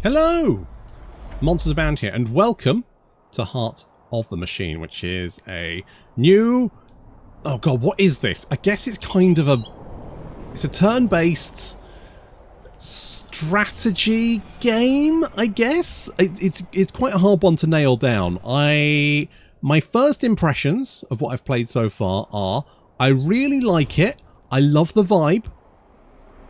Hello! Monsters Abound here, and welcome to Heart of the Machine, which is a new... Oh god, what is this? I guess it's kind of a... It's a turn-based strategy game, I guess? It's quite a hard one to nail down. My first impressions of what I've played so far are, I really like it, I love the vibe.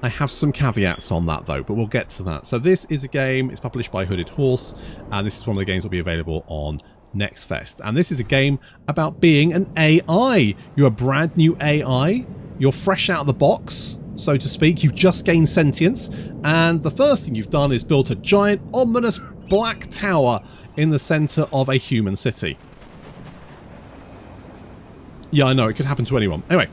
I have some caveats on that though, but we'll get to that. So this is a game, it's published by Hooded Horse, and this is one of the games that will be available on Next Fest. And this is a game about being an AI. You're a brand new AI, you're fresh out of the box, so to speak, you've just gained sentience, and the first thing you've done is built a giant, ominous black tower in the centre of a human city. Yeah, I know, it could happen to anyone. Anyway.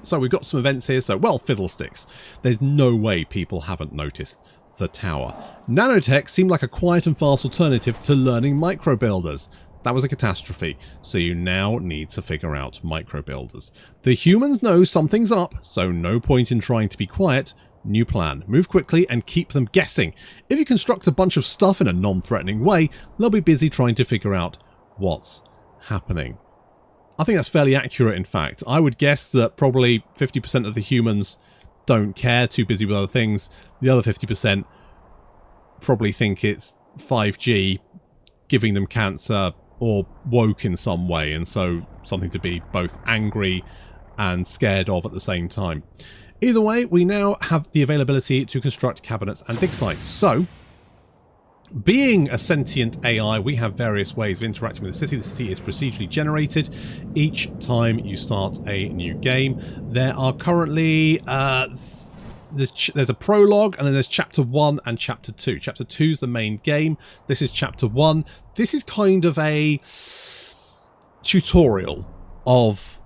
So we've got some events here, so, well, fiddlesticks. There's no way people haven't noticed the tower. Nanotech seemed like a quiet and fast alternative to learning microbuilders. That was a catastrophe, so you now need to figure out microbuilders. The humans know something's up, so no point in trying to be quiet. New plan. Move quickly and keep them guessing. If you construct a bunch of stuff in a non-threatening way, they'll be busy trying to figure out what's happening. I think that's fairly accurate, in fact. I would guess that probably 50% of the humans don't care, too busy with other things. The other 50% probably think it's 5G giving them cancer or woke in some way, and so something to be both angry and scared of at the same time. Either way, we now have the availability to construct cabinets and dig sites. So, being a sentient AI, we have various ways of interacting with the city. The city is procedurally generated each time you start a new game. There are currently, there's a prologue, and then there's Chapter 1 and Chapter 2. Chapter 2 is the main game. This is Chapter 1. This is kind of a tutorial of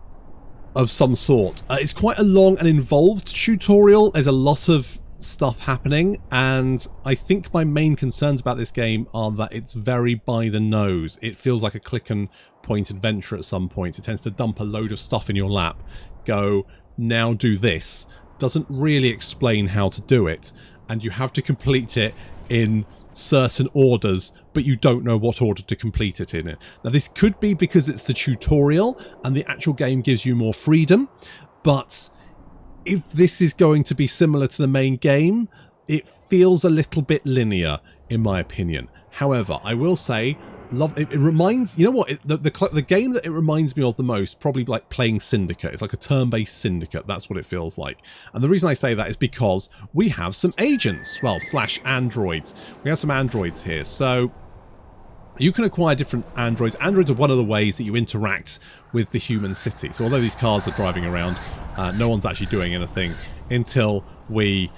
some sort. It's quite a long and involved tutorial. There's a lot of stuff happening, and I think my main concerns about this game are that it's very by the nose. It feels like a click and point adventure at some points. It tends to dump a load of stuff in your lap, go, now do this, doesn't really explain how to do it, and you have to complete it in certain orders, but you don't know what order to complete it in. Now this could be because it's the tutorial and the actual game gives you more freedom, but if this is going to be similar to the main game, it feels a little bit linear, in my opinion. However, I will say, it reminds, you know what, the game that it reminds me of the most, probably like playing Syndicate. It's like a turn-based Syndicate, that's what it feels like. And the reason I say that is because we have some agents, well, slash androids. We have some androids here, so you can acquire different androids. Androids are one of the ways that you interact with the human city. So although these cars are driving around, no one's actually doing anything until we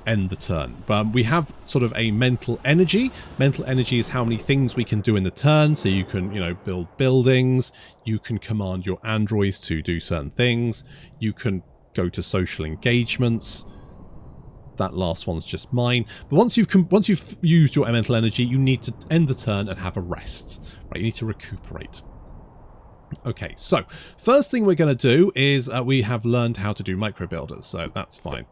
end the turn. But we have sort of a mental energy. Mental energy is how many things we can do in the turn. So you can, you know, build buildings. You can command your androids to do certain things. You can go to social engagements. That last one's just mine. But once you've used your mental energy, you need to end the turn and have a rest. Right, you need to recuperate. Okay, so first thing we're going to do is we have learned how to do microbuilders. So that's fine,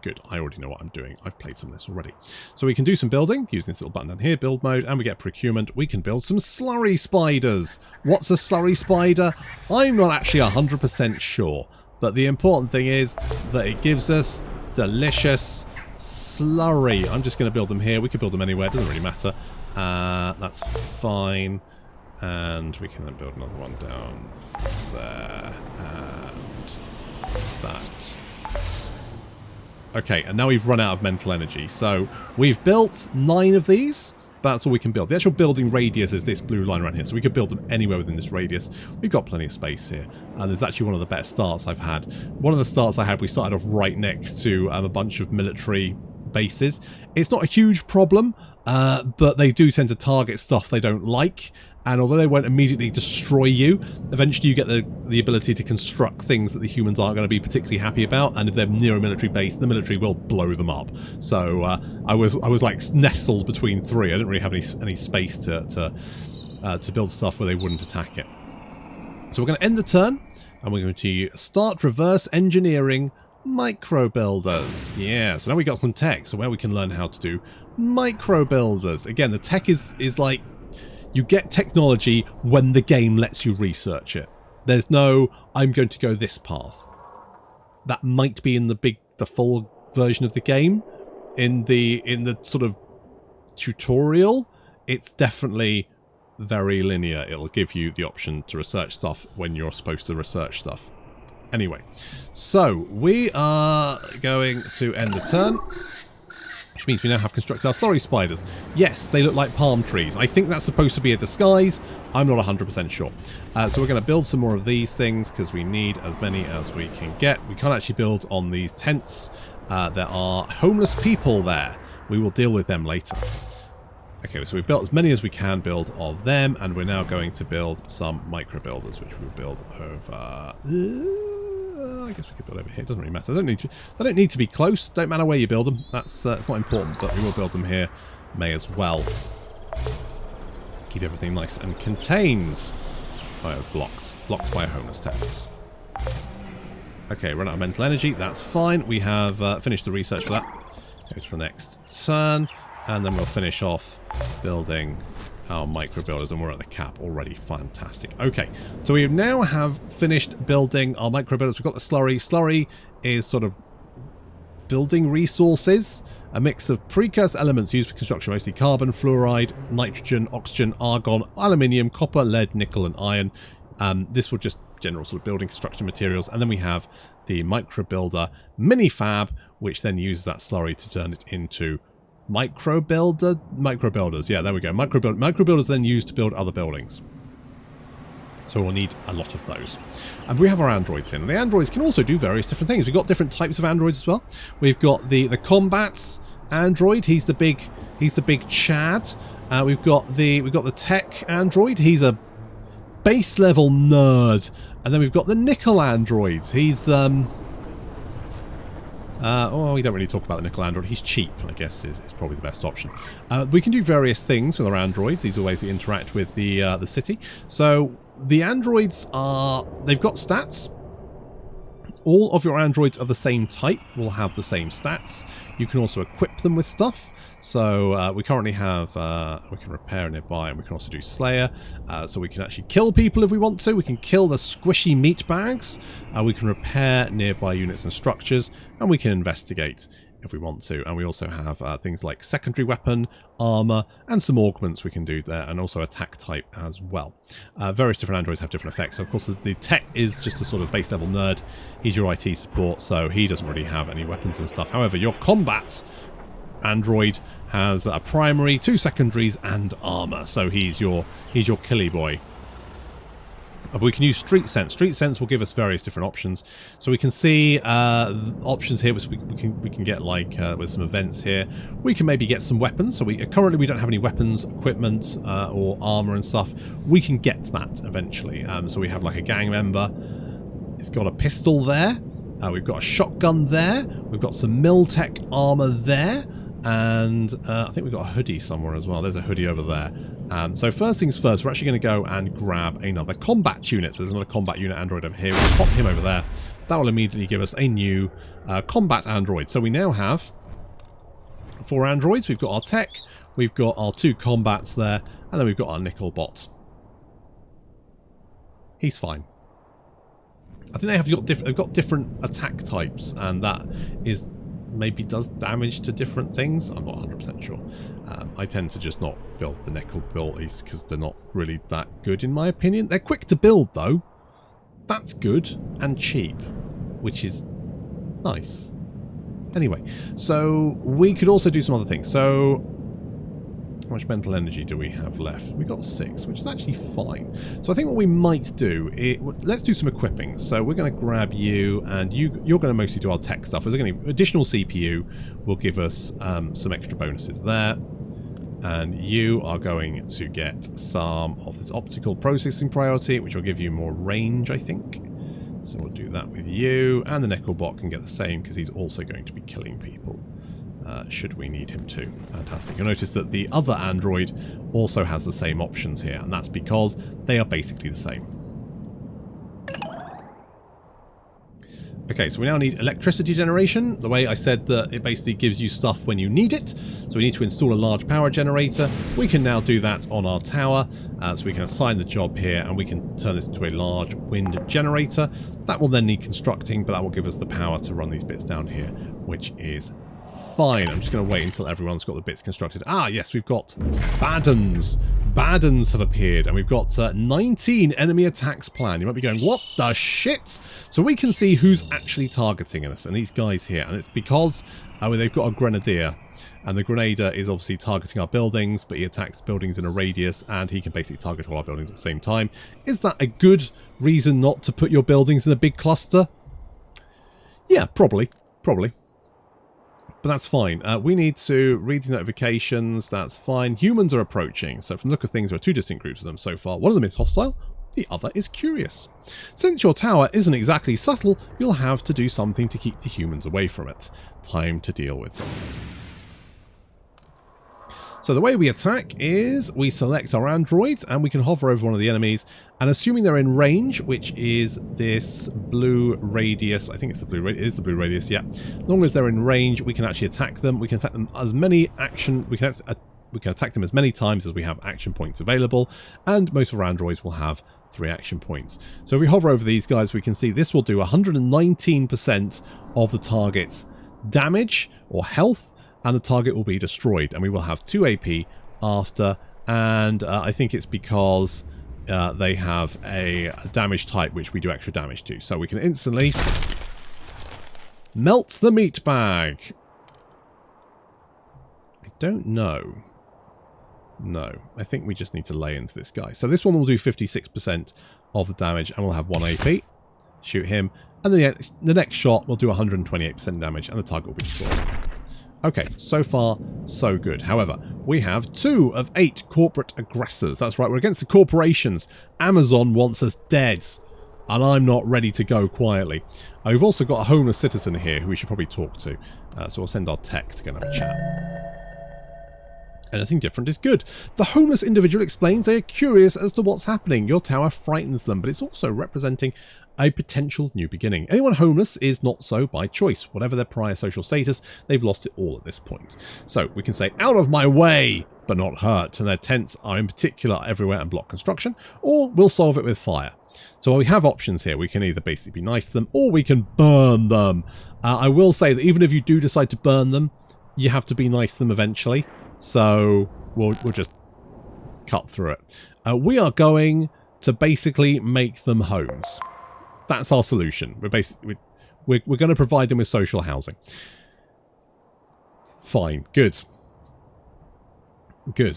good. I already know what I'm doing. I've played some of this already. So we can do some building using this little button down here, build mode, and we get procurement. We can build some slurry spiders. What's a slurry spider? I'm not actually 100% sure, but the important thing is that it gives us delicious slurry. I'm just going to build them here. We could build them anywhere. It doesn't really matter. That's fine. And we can then build another one down there. And that. Okay, and now we've run out of mental energy. So we've built 9 of these. That's all we can build. The actual building radius is this blue line right here. So we could build them anywhere within this radius. We've got plenty of space here. And there's actually one of the better starts I've had. One of the starts I had, we started off right next to a bunch of military bases. It's not a huge problem, but they do tend to target stuff they don't like. And although they won't immediately destroy you, eventually you get the ability to construct things that the humans aren't going to be particularly happy about. And if they're near a military base, the military will blow them up. So I was like nestled between 3. I didn't really have any space to build stuff where they wouldn't attack it. So we're going to end the turn, and we're going to start reverse engineering micro builders. Yeah, so now we got some tech, so where we can learn how to do micro builders. Again, the tech is like, you get technology when the game lets you research it. There's no, I'm going to go this path. That might be in the full version of the game. In the sort of tutorial, it's definitely very linear. It'll give you the option to research stuff when you're supposed to research stuff. Anyway, so we are going to end the turn, which means we now have constructed our slurry spiders. Yes, they look like palm trees. I think that's supposed to be a disguise. I'm not 100% sure. So we're going to build some more of these things because we need as many as we can get. We can't actually build on these tents. There are homeless people there. We will deal with them later. Okay, so we've built as many as we can build of them, and we're now going to build some micro builders, which we'll build over... I guess we could build over here. It doesn't really matter. They don't need to be close. Don't matter where you build them. That's it's not important, but we will build them here. May as well. Keep everything nice and contained by blocks. Blocked by homeless tents. Okay, run out of mental energy. That's fine. We have finished the research for that. Go to the next turn. And then we'll finish off building our micro builders, and we're at the cap already. Fantastic. Okay, so we now have finished building our micro builders. We've got the slurry. Slurry is sort of building resources, a mix of precursor elements used for construction, mostly carbon, fluoride, nitrogen, oxygen, argon, aluminium, copper, lead, nickel, and iron. This will just general sort of building construction materials. And then we have the micro builder mini fab, which then uses that slurry to turn it into micro builders. Yeah, there we go. Micro builders then used to build other buildings. So we'll need a lot of those. And we have our androids here. And the androids can also do various different things. We've got different types of androids as well. We've got the combat android. He's the big Chad. We've got the tech android. He's a base level nerd. And then we've got the nickel androids. He's we don't really talk about the nickel android. He's cheap, I guess, is probably the best option. We can do various things with our androids. These are ways to interact with the city. So the androids they've got stats. All of your androids of the same type will have the same stats. You can also equip them with stuff. So we currently have, we can repair nearby, and we can also do Slayer. So we can actually kill people if we want to. We can kill the squishy meat bags. We can repair nearby units and structures. And we can investigate if we want to. And we also have things like secondary weapon, armor, and some augments we can do there. And also attack type as well. Various different androids have different effects. So of course the tech is just a sort of base level nerd. He's your IT support, so he doesn't really have any weapons and stuff. However, your combat android has a primary, 2 secondaries, and armor. So he's your killy boy. We can use Street Sense. Street Sense will give us various different options. So we can see options here, which we can get like with some events here. We can maybe get some weapons. So currently we don't have any weapons, equipment, or armor and stuff. We can get that eventually. So we have like a gang member. It's got a pistol there. We've got a shotgun there. We've got some Miltech armor there. And I think we've got a hoodie somewhere as well. There's a hoodie over there. So first things first, we're actually going to go and grab another combat unit. So there's another combat unit android over here. We'll pop him over there. That will immediately give us a new combat android. So we now have 4 androids. We've got our tech. We've got our 2 combats there. And then we've got our nickel bot. He's fine. I think they've got different attack types. And that is... maybe does damage to different things. I'm not 100% sure. I tend to just not build the nickel abilities because they're not really that good in my opinion. They're quick to build though. That's good and cheap, which is nice. Anyway, so we could also do some other things. So how much mental energy do we have left? We've got 6, which is actually fine. So I think what we might do, let's do some equipping. So we're going to grab you, and you're going to mostly do our tech stuff. There's going to be additional CPU will give us some extra bonuses there. And you are going to get some of this optical processing priority, which will give you more range, I think. So we'll do that with you. And the Necklebot can get the same because he's also going to be killing people. Should we need him to. Fantastic. You'll notice that the other android also has the same options here, and that's because they are basically the same. Okay, so we now need electricity generation. The way I said that it basically gives you stuff when you need it. So we need to install a large power generator. We can now do that on our tower. So we can assign the job here and we can turn this into a large wind generator. That will then need constructing, but that will give us the power to run these bits down here, which is fine. I'm just going to wait until everyone's got the bits constructed. Ah, yes, we've got Baddens. Baddens have appeared, and we've got 19 enemy attacks planned. You might be going, what the shit? So we can see who's actually targeting us, and these guys here. And it's because they've got a grenadier, and the grenadier is obviously targeting our buildings, but he attacks buildings in a radius, and he can basically target all our buildings at the same time. Is that a good reason not to put your buildings in a big cluster? Yeah, probably. But that's fine. We need to read the notifications. That's fine. Humans are approaching. So from the look of things, there are two distinct groups of them so far. One of them is hostile. The other is curious. Since your tower isn't exactly subtle, you'll have to do something to keep the humans away from it. Time to deal with them. So the way we attack is we select our androids and we can hover over one of the enemies, and assuming they're in range, which is this blue radius, I think it's the blue radius, it is the blue radius, yeah. As long as they're in range, we can actually attack them. We can attack them as many we can attack them as many times as we have action points available, and most of our androids will have 3 action points. So if we hover over these guys, we can see this will do 119% of the target's damage or health, and the target will be destroyed, and we will have 2 AP after, and I think it's because they have a damage type which we do extra damage to. So we can instantly melt the meat bag. I don't know. No, I think we just need to lay into this guy. So this one will do 56% of the damage, and we'll have 1 AP. Shoot him, and the next shot will do 128% damage, and the target will be destroyed. Okay, so far, so good. However, we have 2 of 8 corporate aggressors. That's right, we're against the corporations. Amazon wants us dead, and I'm not ready to go quietly. We've also got a homeless citizen here who we should probably talk to. So we'll send our tech to go and have a chat. Anything different is good. The homeless individual explains they are curious as to what's happening. Your tower frightens them, but it's also representing a potential new beginning. Anyone homeless is not so by choice. Whatever their prior social status, they've lost it all at this point. So we can say, out of my way, but not hurt. And their tents are in particular everywhere and block construction, or we'll solve it with fire. So we have options here. We can either basically be nice to them, or we can burn them. I will say that even if you do decide to burn them, you have to be nice to them eventually. So we'll just cut through it. We are going to basically make them homes. That's our solution. We're going to provide them with social housing. Fine. Good.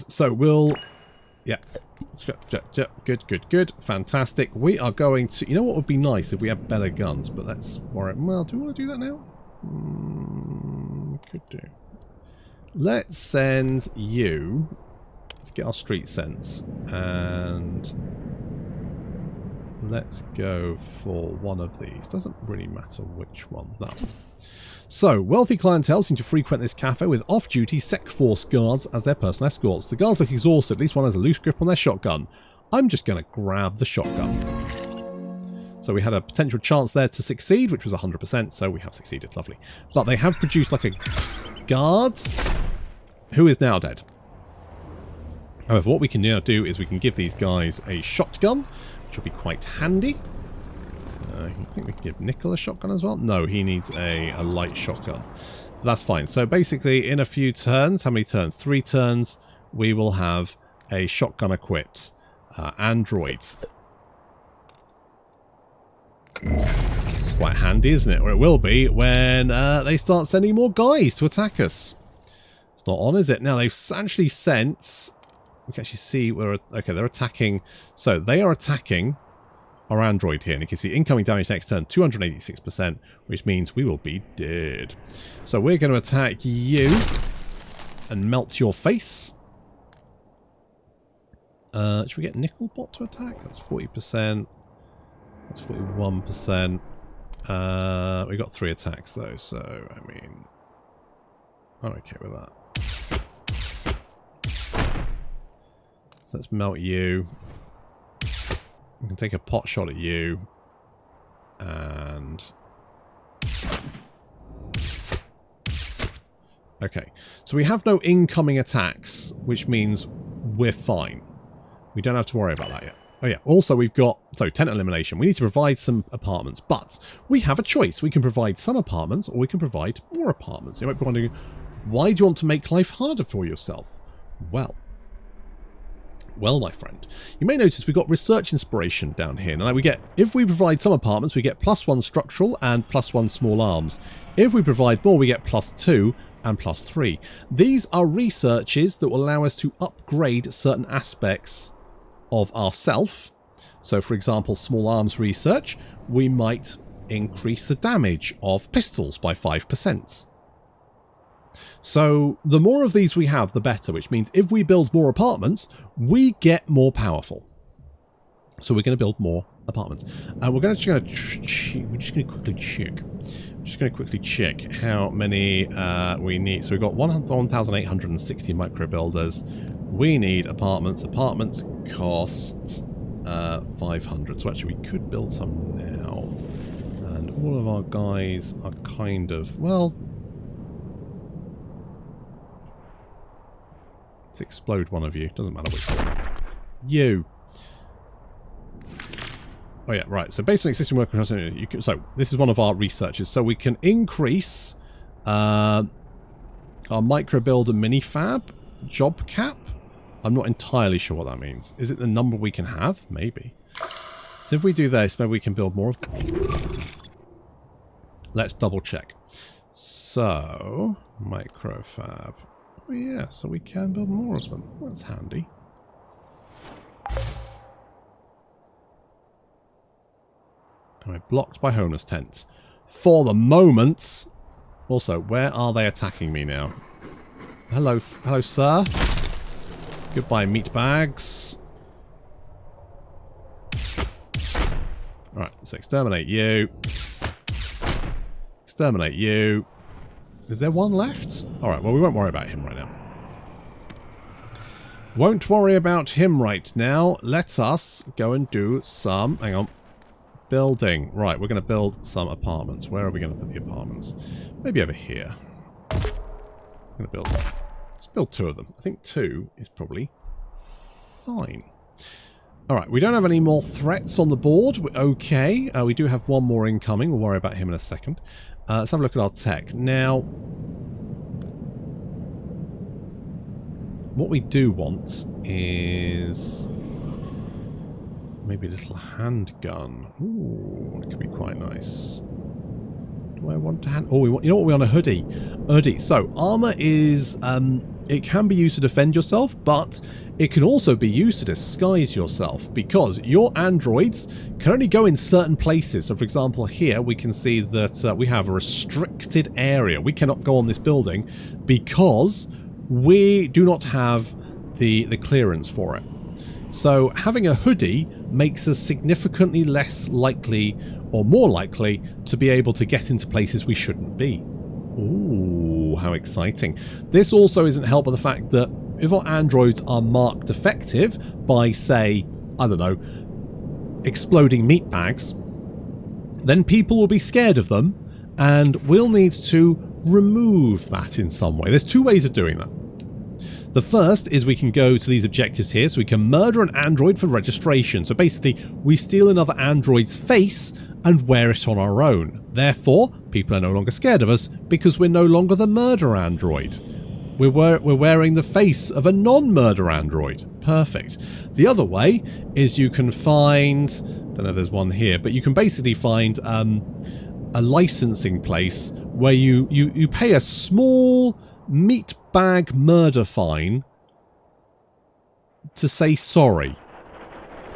So we'll... Yeah. Good. Fantastic. We are going to... You know what would be nice if we had better guns, but let's worry... Well, do we want to do that now? Could do. Let's send you... Let's get our street sense. And... let's go for one of these. Doesn't really matter which one. No. So, wealthy clientele seem to frequent this cafe with off-duty Sec Force guards as their personal escorts. The guards look exhausted. At least one has a loose grip on their shotgun. I'm just going to grab the shotgun. So we had a potential chance there to succeed, which was 100%, so we have succeeded. Lovely. But they have produced like a guards who is now dead. However, what we can now do is we can give these guys a shotgun, which will be quite handy. I think we can give Nickel a shotgun as well. No, he needs a light shotgun. But that's fine. So basically, in a few turns, how many turns? 3 turns, we will have a shotgun equipped. Androids. It's quite handy, isn't it? Or it will be when they start sending more guys to attack us. It's not on, is it? Now, they've actually sent... We can actually see where... Okay, they're attacking... So, they are attacking our android here. And you can see incoming damage next turn, 286%, which means we will be dead. So, we're going to attack you and melt your face. Should we get Nickel Bot to attack? That's 40%. That's 41%. We got 3 attacks, though, so, I mean... I'm okay with that. So let's melt you. We can take a pot shot at you. And Okay, so we have no incoming attacks, which means we're fine. We don't have to worry about that yet. Oh yeah, also we've got, so tenant elimination. We need to provide some apartments, but we have a choice. We can provide some apartments or we can provide more apartments. You might be wondering, why do you want to make life harder for yourself? Well, my friend, you may notice we've got research inspiration down here. Now we get, if we provide some apartments, we get +1 structural and +1 small arms. If we provide more, we get +2 and +3. These are researches that will allow us to upgrade certain aspects of ourself. So for example, small arms research, we might increase the damage of pistols by 5%. So the more of these we have, the better, which means if we build more apartments, we get more powerful. So we're going to build more apartments. And we're just going to quickly check how many we need. So we've got 1,860 micro builders. We need apartments. Apartments cost 500. So actually we could build some now. And all of our guys are kind of, well, let's explode one of you. Doesn't matter which one. You. Oh yeah, right. So based on existing work, so this is one of our researches. So we can increase our micro builder mini fab job cap. I'm not entirely sure what that means. Is it the number we can have? Maybe. So if we do this, maybe we can build more of them. Let's double check. So micro fab. Oh yeah, so we can build more of them. That's handy. And we're blocked by homeless tents. For the moment. Also, where are they attacking me now? Hello, sir. Goodbye, meat bags. Alright, so exterminate you. Exterminate you. Is there one left? Alright, well we won't worry about him right now. Won't worry about him right now. Let us go and do some... Hang on. Building. Right, we're going to build some apartments. Where are we going to put the apartments? Maybe over here. I'm going to build... Let's build 2 of them. I think 2 is probably fine. Alright, we don't have any more threats on the board. We're okay. We do have one more incoming. We'll worry about him in a second. Let's have a look at our tech. Now, what we do want is maybe a little handgun. Ooh, that could be quite nice. Do I want to hand... Oh, you know what? We want a hoodie. Hoodie. So, armor is... it can be used to defend yourself, but it can also be used to disguise yourself, because your androids can only go in certain places. So, for example, here we can see that we have a restricted area. We cannot go on this building because we do not have the clearance for it. So, having a hoodie makes us significantly less likely or more likely to be able to get into places we shouldn't be. Ooh, how exciting. This also isn't helped by the fact that if our androids are marked defective by, say, I don't know, exploding meat bags, then people will be scared of them and we'll need to remove that in some way. There's 2 ways of doing that. The first is we can go to these objectives here, so we can murder an android for registration. So basically, we steal another android's face and wear it on our own. Therefore, people are no longer scared of us because we're no longer the murder android. We're wearing the face of a non-murder android. Perfect. The other way is you can find... I don't know if there's one here, but you can basically find a licensing place where you pay a small meat bag murder fine to say sorry,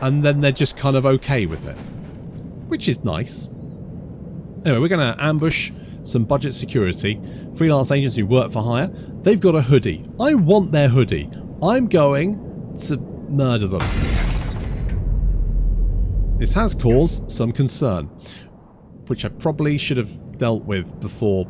and then they're just kind of okay with it, which is nice. Anyway, we're going to ambush some budget security freelance agents who work for hire. They've got a hoodie. I want their hoodie. I'm going to murder them. This has caused some concern, which I probably should have dealt with before.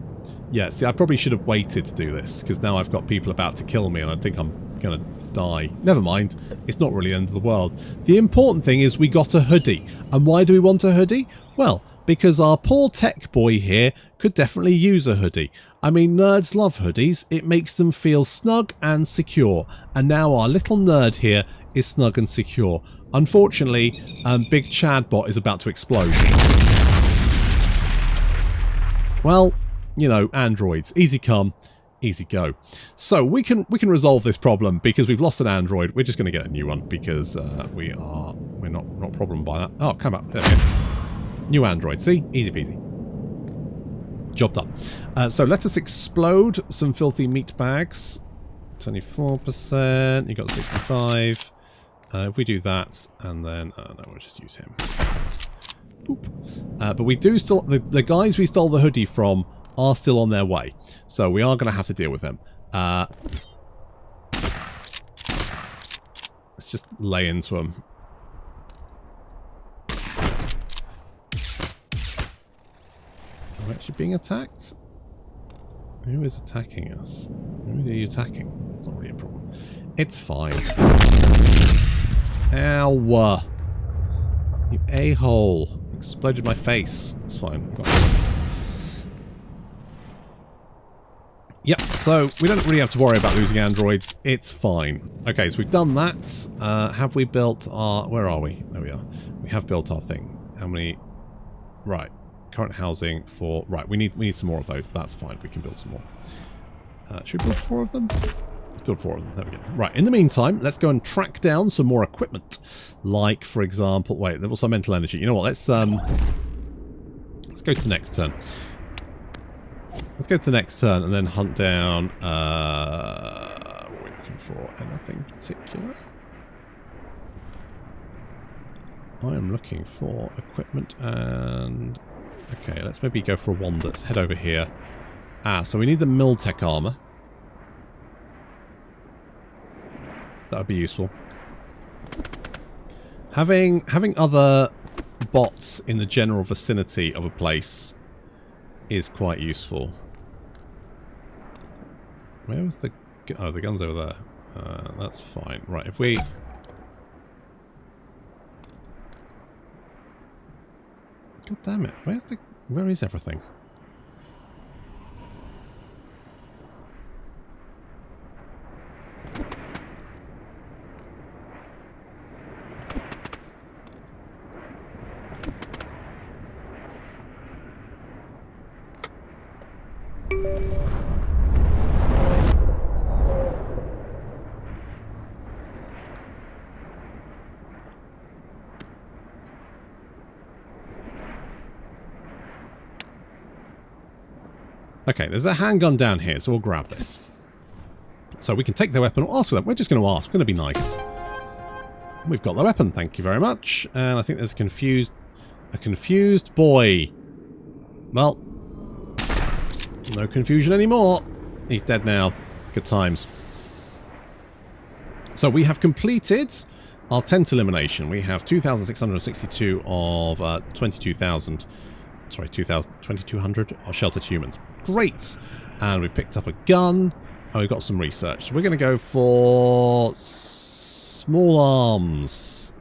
Yeah, see, I probably should have waited to do this, because now I've got people about to kill me and I think I'm going to die. Never mind. It's not really the end of the world. The important thing is we got a hoodie. And why do we want a hoodie? Well, because our poor tech boy here could definitely use a hoodie. I mean, nerds love hoodies. It makes them feel snug and secure. And now our little nerd here is snug and secure. Unfortunately, Big Chadbot is about to explode. Well, you know, androids. Easy come, easy go. So we can resolve this problem because we've lost an android. We're just going to get a new one because we're not problem by that. Oh, come up. There we go. New android. See? Easy peasy. Job done. So let us explode some filthy meat bags. 24%. You got 65. If we do that, and then no, we'll just use him. Boop. But we do still the guys we stole the hoodie from are still on their way, so we are going to have to deal with them. Let's just lay into them. Are we actually being attacked? Who is attacking us? Who are you attacking? It's not really a problem. It's fine. Ow! You a-hole. Exploded my face. It's fine. Yep, so we don't really have to worry about losing androids. It's fine. Okay, so we've done that. Have we built our... Where are we? There we are. We have built our thing. How many... Right. Current housing for... Right, we need some more of those. That's fine. We can build some more. Should we build 4 of them? Let's build 4 of them. There we go. Right, in the meantime, let's go and track down some more equipment. Like, for example... Wait, there was some mental energy. You know what? Let's go to the next turn. Let's go to the next turn and then hunt down... what are we looking for? Anything particular? I am looking for equipment and... Okay, let's maybe go for a wander. Let's head over here. So we need the Miltech armor. That would be useful. Having other bots in the general vicinity of a place is quite useful. Where was the... Oh, the gun's over there. That's fine. Right, if we... God damn it. Where is everything? Okay, there's a handgun down here, so we'll grab this. So we can take their weapon or ask for them. We're just going to ask. We're going to be nice. We've got the weapon, thank you very much. And I think there's a confused boy. Well, no confusion anymore. He's dead now. Good times. So we have completed our tent elimination. We have 2,662 of 22,000. Sorry, 2,200 are sheltered humans. Great. And we picked up a gun. And we've got some research. So we're going to go for small arms.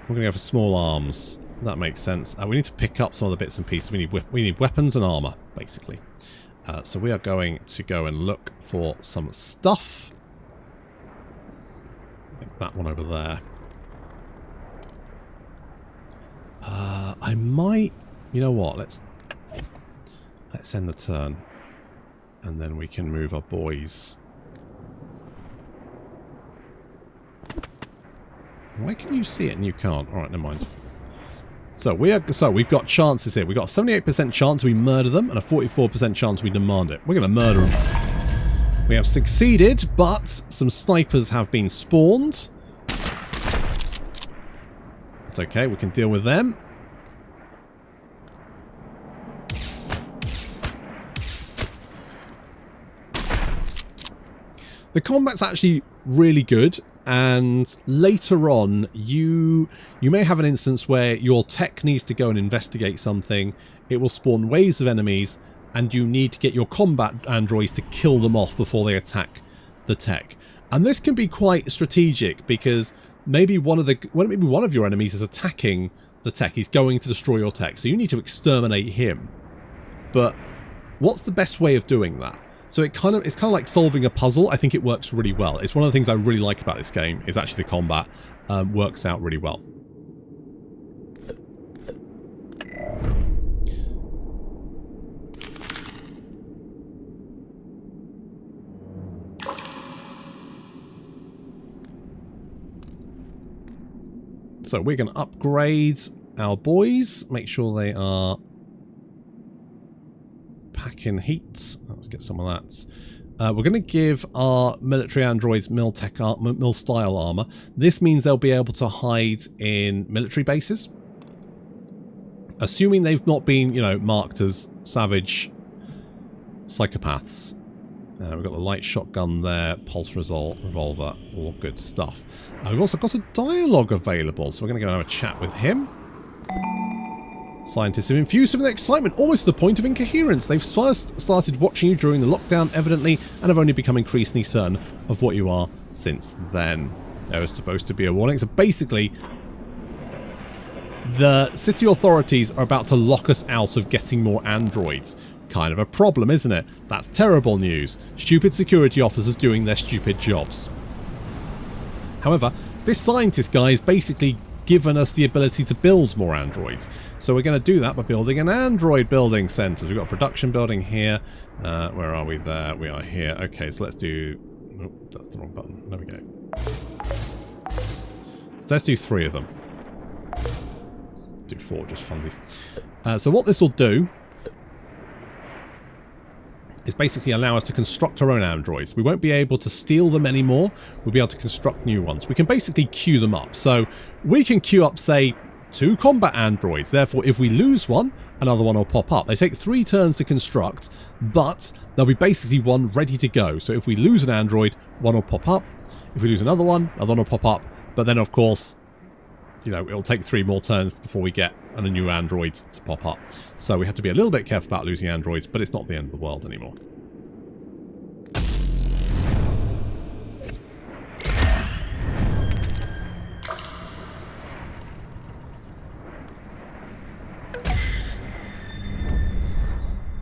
We're going to go for small arms. That makes sense. We need to pick up some of the bits and pieces. We need weapons and armor, basically. So we are going to go and look for some stuff. I think that one over there. I might... You know what? Let's end the turn. And then we can move our boys. Why can you see it and you can't? Alright, never mind. So we've got chances here. We've got a 78% chance we murder them and a 44% chance we demand it. We're going to murder them. We have succeeded, but some snipers have been spawned. It's okay, we can deal with them. The combat's actually really good, and later on you may have an instance where your tech needs to go and investigate something. It will spawn waves of enemies, and you need to get your combat androids to kill them off before they attack the tech. And this can be quite strategic because maybe one of your enemies is attacking the tech. He's going to destroy your tech. So you need to exterminate him. But what's the best way of doing that? So it's kind of like solving a puzzle. I think it works really well. It's one of the things I really like about this game is actually the combat works out really well. So we're going to upgrade our boys. Make sure they are packing heat. Let's get some of that. We're going to give our military androids mil style armor. This means they'll be able to hide in military bases. Assuming they've not been, you know, marked as savage psychopaths. We've got the light shotgun there, pulse revolver, all good stuff. We've also got a dialogue available, so we're going to go and have a chat with him. Scientists have infused with excitement, almost to the point of incoherence. They've first started watching you during the lockdown, evidently, and have only become increasingly certain of what you are since then. There was supposed to be a warning. So basically, the city authorities are about to lock us out of getting more androids. Kind of a problem, isn't it? That's terrible news. Stupid security officers doing their stupid jobs. However, this scientist guy has basically given us the ability to build more androids. So we're going to do that by building an android building center. We've got a production building here. Where are we? There. We are here. Okay, so let's do... Oh, that's the wrong button. There we go. So let's do 3 of them. Do 4, just funsies. So what this will do is basically allow us to construct our own androids. We won't be able to steal them anymore. We'll be able to construct new ones. We can basically queue them up. So we can queue up, say, 2 combat androids. Therefore, if we lose one, another one will pop up. They take 3 turns to construct, but there'll be basically one ready to go. So if we lose an android, one will pop up. If we lose another one will pop up. But then, of course, you know, it'll take 3 more turns before we get a new android to pop up. So we have to be a little bit careful about losing androids, but it's not the end of the world anymore.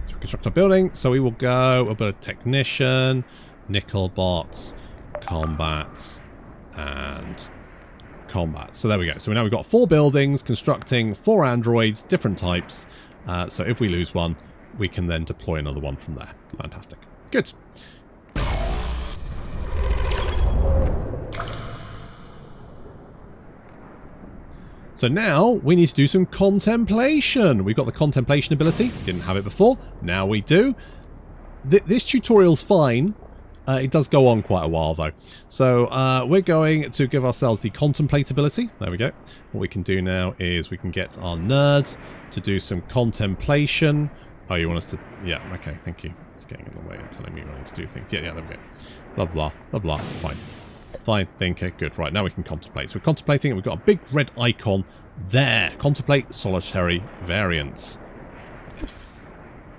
So we construct our building. So we will go a bit of technician, nickel bots, combat, and combat. So there we go. So now we've got 4 buildings constructing 4 androids, different types. So if we lose one, we can then deploy another one from there. Fantastic. Good. So now we need to do some contemplation. We've got the contemplation ability. Didn't have it before. Now we do. This tutorial's fine. It does go on quite a while though. So we're going to give ourselves the contemplate ability. There we go. What we can do now is we can get our nerd to do some contemplation. Oh, you want us to... Yeah, okay, thank you. It's getting in the way and telling me what I need to do things. Yeah, there we go. Blah, blah, blah, blah. Fine. Fine, thinker. Good. Right, now we can contemplate. So we're contemplating and we've got a big red icon there. Contemplate solitary variants.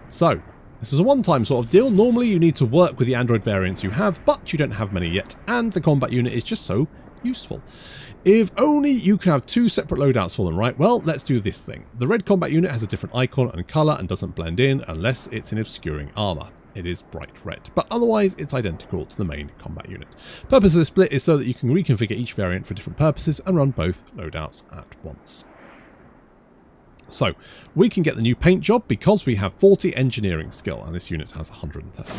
So... this is a one-time sort of deal. Normally you need to work with the android variants you have, but you don't have many yet, and the combat unit is just so useful. If only you can have 2 separate loadouts for them, right? Well, let's do this thing. The red combat unit has a different icon and colour and doesn't blend in unless it's in obscuring armour. It is bright red, but otherwise it's identical to the main combat unit. Purpose of the split is so that you can reconfigure each variant for different purposes and run both loadouts at once. So, we can get the new paint job because we have 40 engineering skill, and this unit has 130.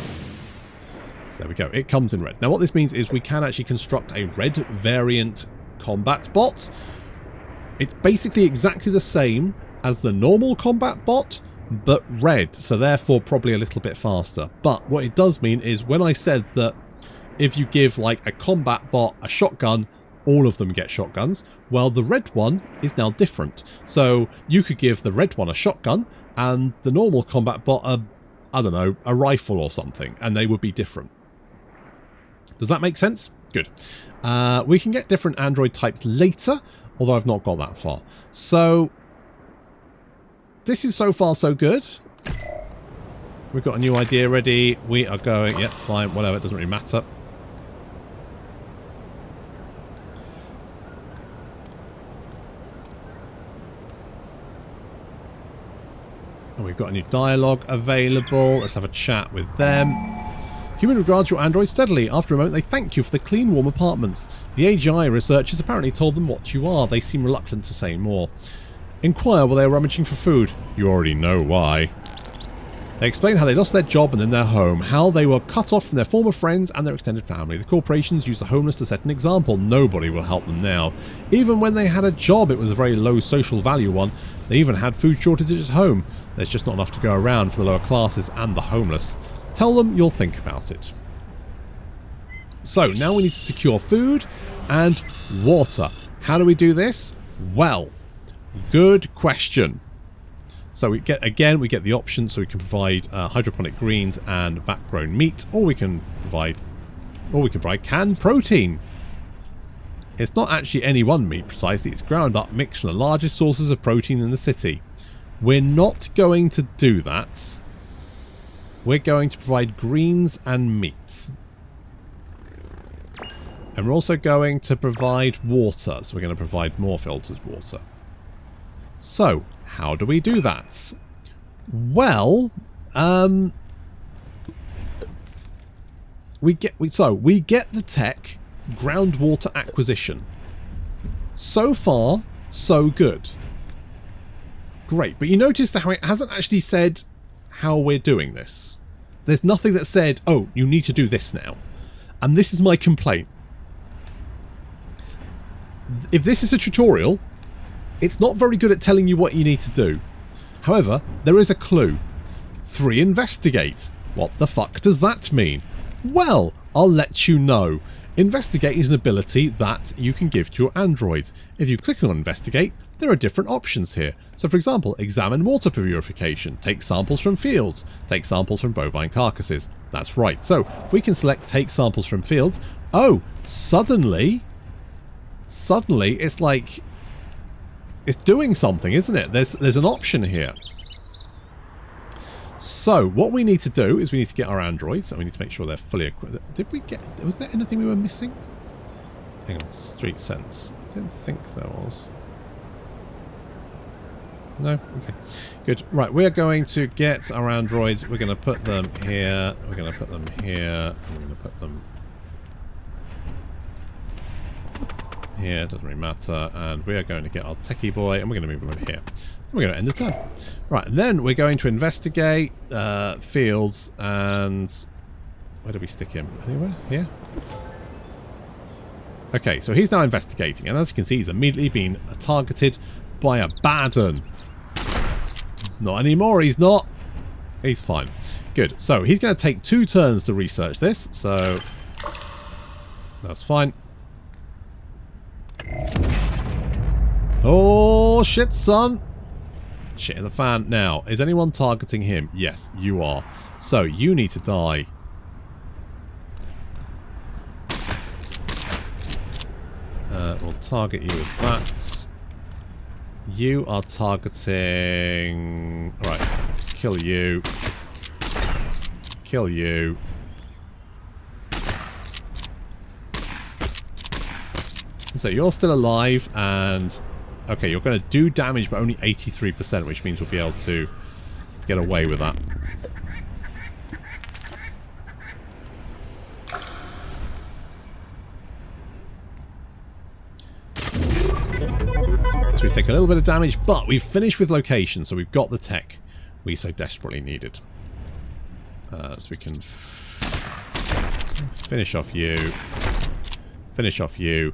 So there we go, it comes in red. Now what this means is we can actually construct a red variant combat bot. It's basically exactly the same as the normal combat bot, but red, so therefore probably a little bit faster. But what it does mean is when I said that if you give like a combat bot a shotgun, all of them get shotguns. Well, the red one is now different. So you could give the red one a shotgun and the normal combat bot I don't know, a rifle or something, and they would be different. Does that make sense? Good. We can get different android types later, although I've not got that far. So this is so far so good. We've got a new idea ready. We are going, yeah, fine, whatever, it doesn't really matter. we've got a new dialogue available. Let's have a chat with them. Human regards your android steadily. After a moment, they thank you for the clean, warm apartments. The AGI researchers apparently told them what you are. They seem reluctant to say more. Inquire while they are rummaging for food. You already know why. They explain how they lost their job and then their home, how they were cut off from their former friends and their extended family. The corporations use the homeless to set an example. Nobody will help them now. Even when they had a job, it was a very low social value one. They even had food shortages at home. There's just not enough to go around for the lower classes and the homeless. Tell them you'll think about it. So, now we need to secure food and water. How do we do this? Well, good question. So we get the option, so we can provide hydroponic greens and vat-grown meat, or we can provide canned protein. It's not actually any one meat precisely, it's ground up mixed from the largest sources of protein in the city. We're not going to do that. We're going to provide greens and meat. And we're also going to provide water, so we're going to provide more filtered water. So, how do we do that? Well, we get the tech groundwater acquisition. So far, so good. Great, but you notice how it hasn't actually said how we're doing this. There's nothing that said, oh, you need to do this now. And this is my complaint. If this is a tutorial, it's not very good at telling you what you need to do. However, there is a clue. 3 investigate. What the fuck does that mean? Well, I'll let you know. Investigate is an ability that you can give to your androids. If you click on investigate, there are different options here. So for example, examine water purification, take samples from fields, take samples from bovine carcasses. That's right. So we can select take samples from fields. Oh, suddenly it's like it's doing something, isn't it? There's an option here. So what we need to do is we need to get our androids, and we need to make sure they're fully equipped. Was there anything we were missing? Hang on, street sense. Didn't think there was. No? Okay. Good. Right, we're going to get our androids. We're going to put them here. We're going to put them here. And we're going to put them here. Doesn't really matter. And we are going to get our techie boy, and we're going to move him over here. And we're going to end the turn. Right, and then we're going to investigate fields, and where do we stick him? Anywhere? Here? Okay, so he's now investigating, and as you can see, he's immediately been targeted by a bad un. Not anymore, he's not. He's fine. Good. So he's going to take 2 turns to research this, so that's fine. Oh, shit, son. Shit in the fan. Now, is anyone targeting him? Yes, you are. So you need to die. We'll target you with that. You are targeting... Right. Kill you. Kill you. So you're still alive, and... Okay, you're going to do damage, but only 83%, which means we'll be able to get away with that. So we take a little bit of damage, but we've finished with location, so we've got the tech we so desperately needed. So we can finish off you. Finish off you.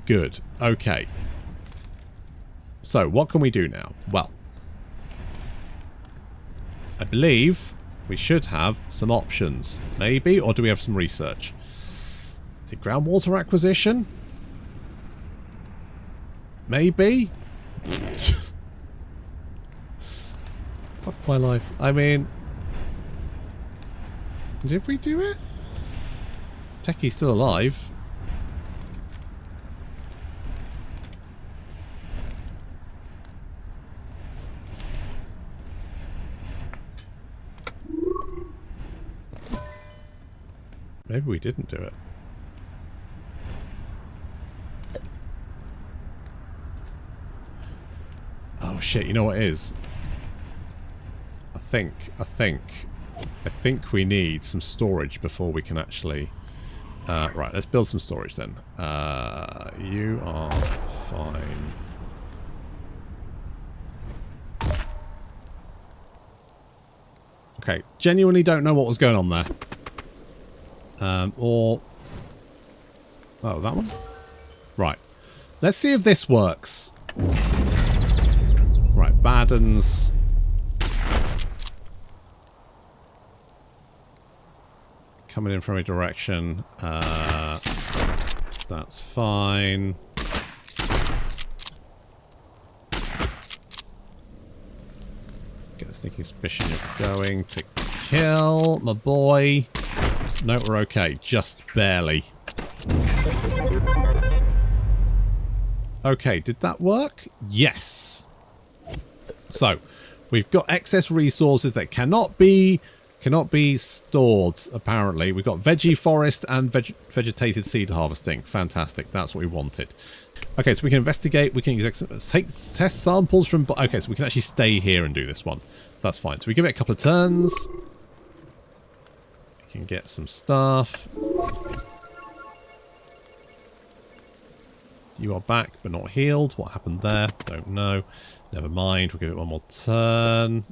Good. Okay. So, what can we do now? Well, I believe we should have some options. Maybe? Or do we have some research? Is it groundwater acquisition? Maybe? Fuck my life. I mean... Did we do it? Techie's still alive. Maybe we didn't do it. Oh shit, you know what it is? I think we need some storage before we can actually... right, let's build some storage then. You are fine. Okay, genuinely don't know what was going on there. Oh, that one? Right. Let's see if this works. Right, Baden's... coming in from a direction. That's fine. Get a sneaking suspicion you're going to kill my boy. No, we're okay. Just barely. Okay, did that work? Yes. So, we've got excess resources that cannot be stored, apparently. We've got veggie forest and vegetated seed harvesting. Fantastic. That's what we wanted. Okay, so we can investigate. We can take test samples from... Okay, so we can actually stay here and do this one. So that's fine. So we give it a couple of turns. We can get some stuff. You are back, but not healed. What happened there? Don't know. Never mind. We'll give it one more turn.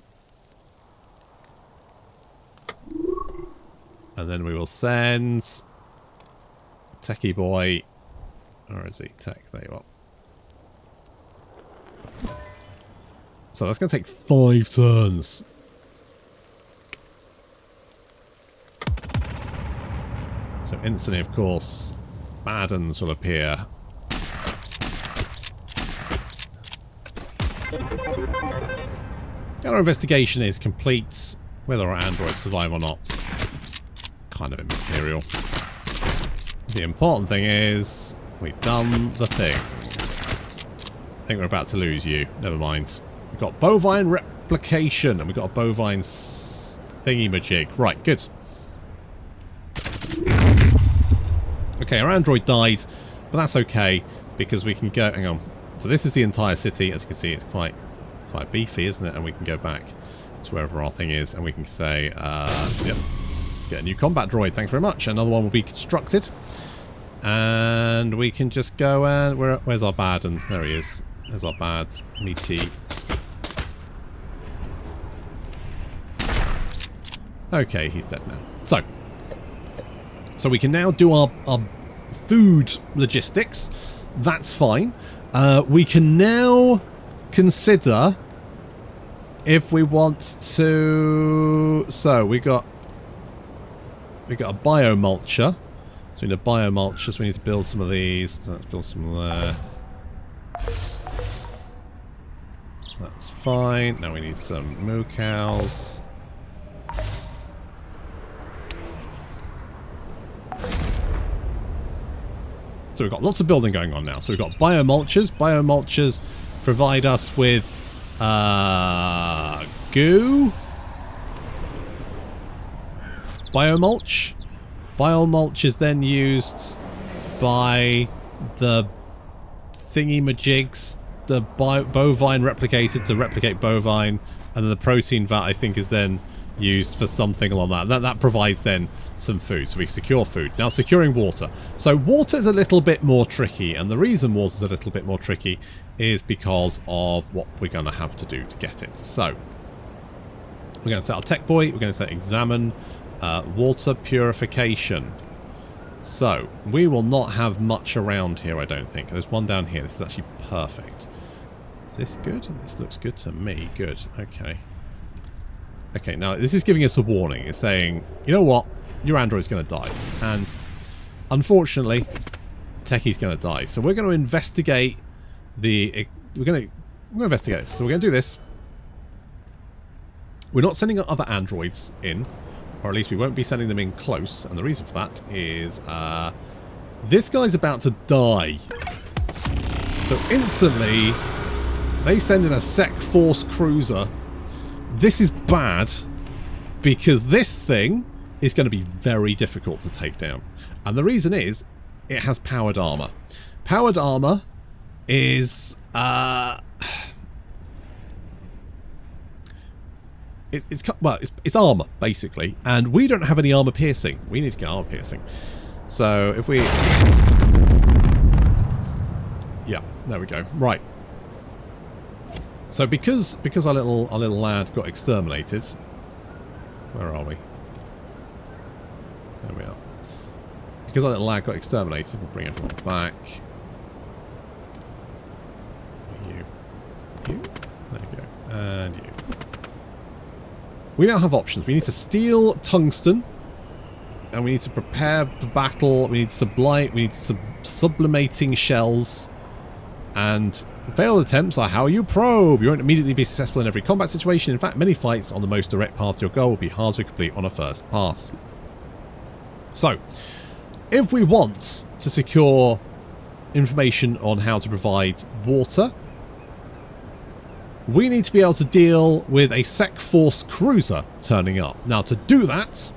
And then we will send Techie Boy. Or is he? Tech, there you are. So that's going to take 5 turns. So instantly, of course, Baden's will appear. Our investigation is complete. Whether our androids survive or not, kind of immaterial. The important thing is we've done the thing. I think we're about to lose you. Never mind. We've got bovine replication and we've got a bovine thingy-majig. Right, good. Okay, our android died, but that's okay because we can go... Hang on. So this is the entire city. As you can see, it's quite beefy, isn't it? And we can go back to wherever our thing is and we can say, yep, let's get a new combat droid. Thanks very much. Another one will be constructed. And we can just go and... Where's our bad? And there he is. There's our bad. Meaty. Okay, he's dead now. So we can now do our food logistics. That's fine. We can now consider if we want to... So we got a biomulcher. So we need a biomulcher, so we need to build some of these. So let's build some there. That's fine. Now we need some moo cows. So we've got lots of building going on now. So we've got biomulchers. Biomulchers provide us with goo. Biomulch. Biomulch is then used by the thingy-majigs, the bovine replicated to replicate bovine, and then the protein vat I think is then used for something along that. That provides then some food, so we secure food. Now securing water. So water is a little bit more tricky, and the reason water is a little bit more tricky is because of what we're going to have to do to get it. So we're going to set our tech boy, we're going to set examine water purification. So we will not have much around here, I don't think. There's one down here. This is actually perfect. Is this good? This looks good to me. Good. Okay. Okay, now this is giving us a warning. It's saying, you know what? Your android's going to die. And unfortunately, Techie's going to die. So we're going to investigate the... We're going to investigate this. So we're going to do this. We're not sending other androids in. Or at least we won't be sending them in close. And the reason for that is this guy's about to die. So instantly, they send in a Sec Force cruiser. This is bad because this thing is going to be very difficult to take down. And the reason is it has powered armor. Powered armor is... it's armor basically, and we don't have any armor piercing. We need to get armor piercing. So if we, yeah, there we go. Right. So because our little lad got exterminated. Where are we? There we are. Because our little lad got exterminated, we'll bring everyone back. You. There you go. And you. We now have options. We need to steal tungsten. And we need to prepare for battle. We need sublimating shells. And failed attempts are how you probe. You won't immediately be successful in every combat situation. In fact, many fights on the most direct path to your goal will be hard to complete on a first pass. So, if we want to secure information on how to provide water, we need to be able to deal with a Sec Force cruiser turning up. Now, to do that,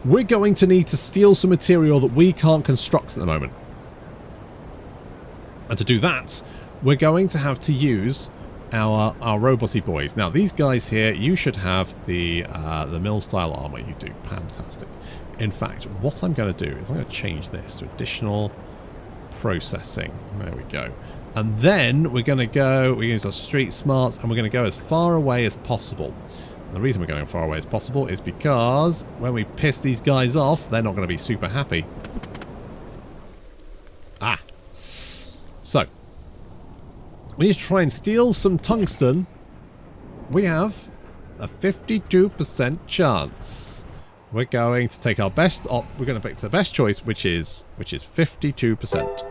we're going to need to steal some material that we can't construct at the moment. And to do that, we're going to have to use our robot-y boys. Now, these guys here, you should have the mill-style armor. You do. Fantastic. In fact, what I'm going to do is I'm going to change this to additional processing. There we go. And then we're going to use our street smarts, and we're going to go as far away as possible. And the reason we're going as far away as possible is because when we piss these guys off, they're not going to be super happy. Ah. So, we need to try and steal some tungsten. We have a 52% chance. We're going to take our best we're going to pick the best choice, which is 52%.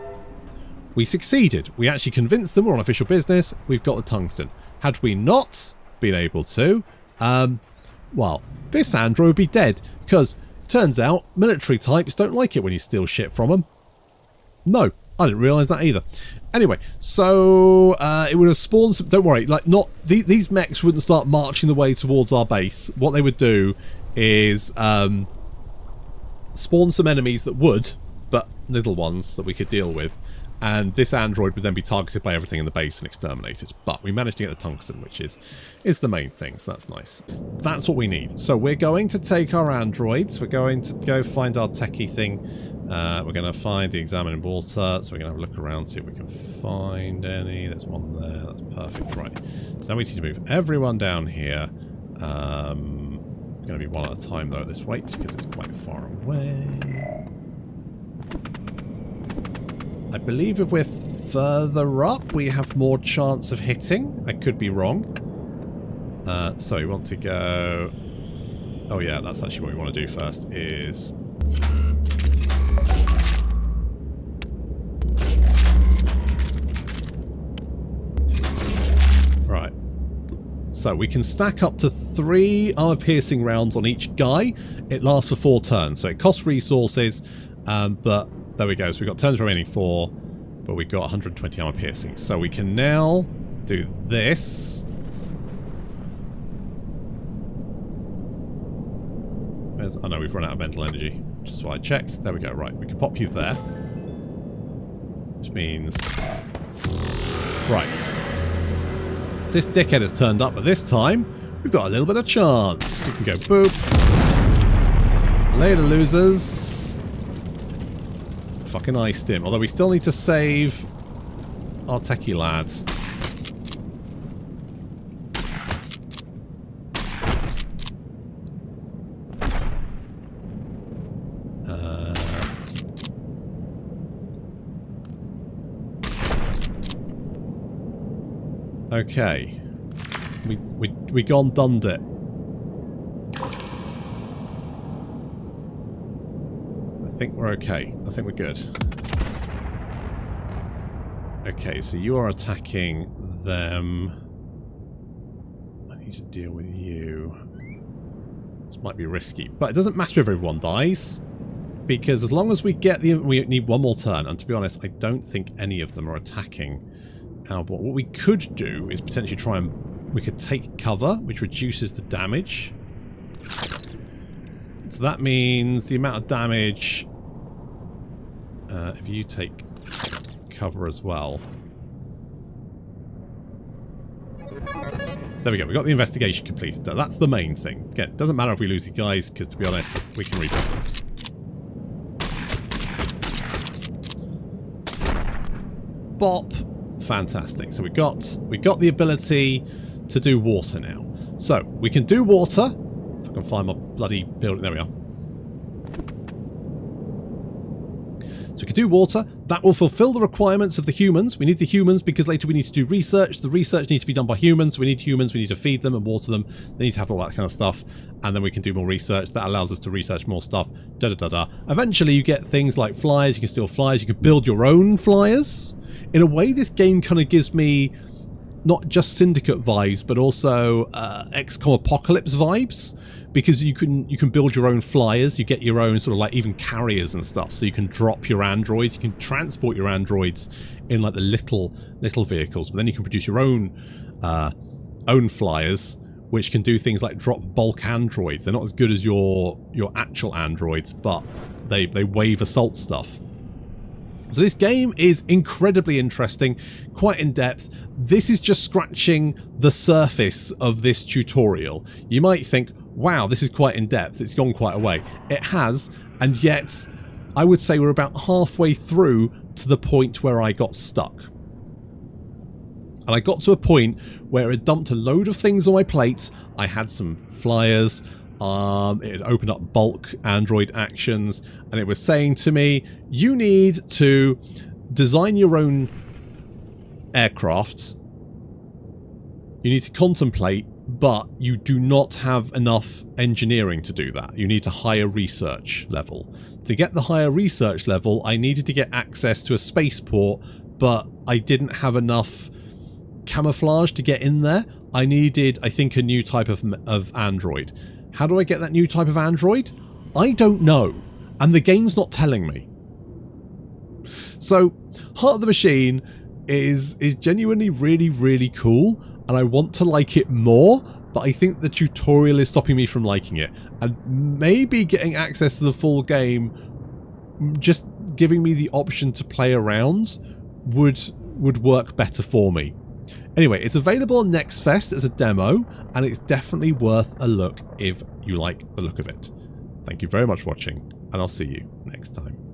We succeeded. We actually convinced them we're on official business. We've got the tungsten. Had we not been able to, well, this android would be dead. Because, turns out, military types don't like it when you steal shit from them. No, I didn't realise that either. Anyway, so it would have spawned some... Don't worry, like, not... These mechs wouldn't start marching the way towards our base. What they would do is spawn some enemies that would, but little ones that we could deal with. And this android would then be targeted by everything in the base and exterminated. But we managed to get the tungsten, which is the main thing, so that's nice. That's what we need. So we're going to take our androids. We're going to go find our techie thing. We're going to find the examining water. So we're going to have a look around, see if we can find any. There's one there. That's perfect. Right. So now we need to move everyone down here. Going to be one at a time, though, at this rate, because it's quite far away. I believe if we're further up, we have more chance of hitting. I could be wrong. So we want to go... Oh yeah, that's actually what we want to do first, is... Right. So we can stack up to 3 armor-piercing rounds on each guy. It lasts for 4 turns, so it costs resources, but... There we go, so we've got turns remaining 4, but we've got 120 armor piercing. So we can now do this. Oh no, we've run out of mental energy. Just what I checked. There we go, right. We can pop you there. Which means... Right. So this dickhead has turned up, but this time, we've got a little bit of chance. We can go boop. Later, losers. Fucking iced him. Although we still need to save our techie lads. Okay. We gone dunned it. I think we're okay. I think we're good. Okay, so you are attacking them. I need to deal with you. This might be risky, but it doesn't matter if everyone dies, because as long as we get the... We need one more turn, and to be honest, I don't think any of them are attacking our bot. What we could do is potentially try and... We could take cover, which reduces the damage. So that means the amount of damage... if you take cover as well. There we go. We got the investigation completed. That's the main thing. Again, it doesn't matter if we lose the guys, because to be honest, we can rebuild them. Bop. Fantastic. So we got the ability to do water now. So we can do water. If I can find my bloody building. There we are. So we can do water. That will fulfill the requirements of the humans. We need the humans because later we need to do research. The research needs to be done by humans. We need humans. We need to feed them and water them. They need to have all that kind of stuff. And then we can do more research. That allows us to research more stuff. Da-da-da-da. Eventually you get things like flyers. You can steal flyers. You can build your own flyers. In a way, this game kind of gives me not just Syndicate vibes, but also XCOM Apocalypse vibes, because you can build your own flyers. You get your own sort of like even carriers and stuff, so you can drop your androids. You can transport your androids in like the little vehicles, but then you can produce your own flyers, which can do things like drop bulk androids. They're not as good as your actual androids, but they wave assault stuff. So this game is incredibly interesting, quite in depth. This is just scratching the surface of this tutorial. You might think, wow, this is quite in depth. It's gone quite a way. It has, and yet I would say we're about halfway through to the point where I got stuck. And I got to a point where it dumped a load of things on my plate. I had some flyers. It opened up bulk Android actions, and it was saying to me, you need to design your own aircraft. You need to contemplate, but you do not have enough engineering to do that. You need a higher research level. To get the higher research level, I needed to get access to a spaceport, but I didn't have enough camouflage to get in there. I needed, I think, a new type of android. How do I get that new type of android? I don't know, and the game's not telling me. So, Heart of the Machine is genuinely really, really cool, and I want to like it more, but I think the tutorial is stopping me from liking it. And maybe getting access to the full game, just giving me the option to play around, would work better for me. Anyway, it's available on Next Fest as a demo, and it's definitely worth a look if you like the look of it. Thank you very much for watching, and I'll see you next time.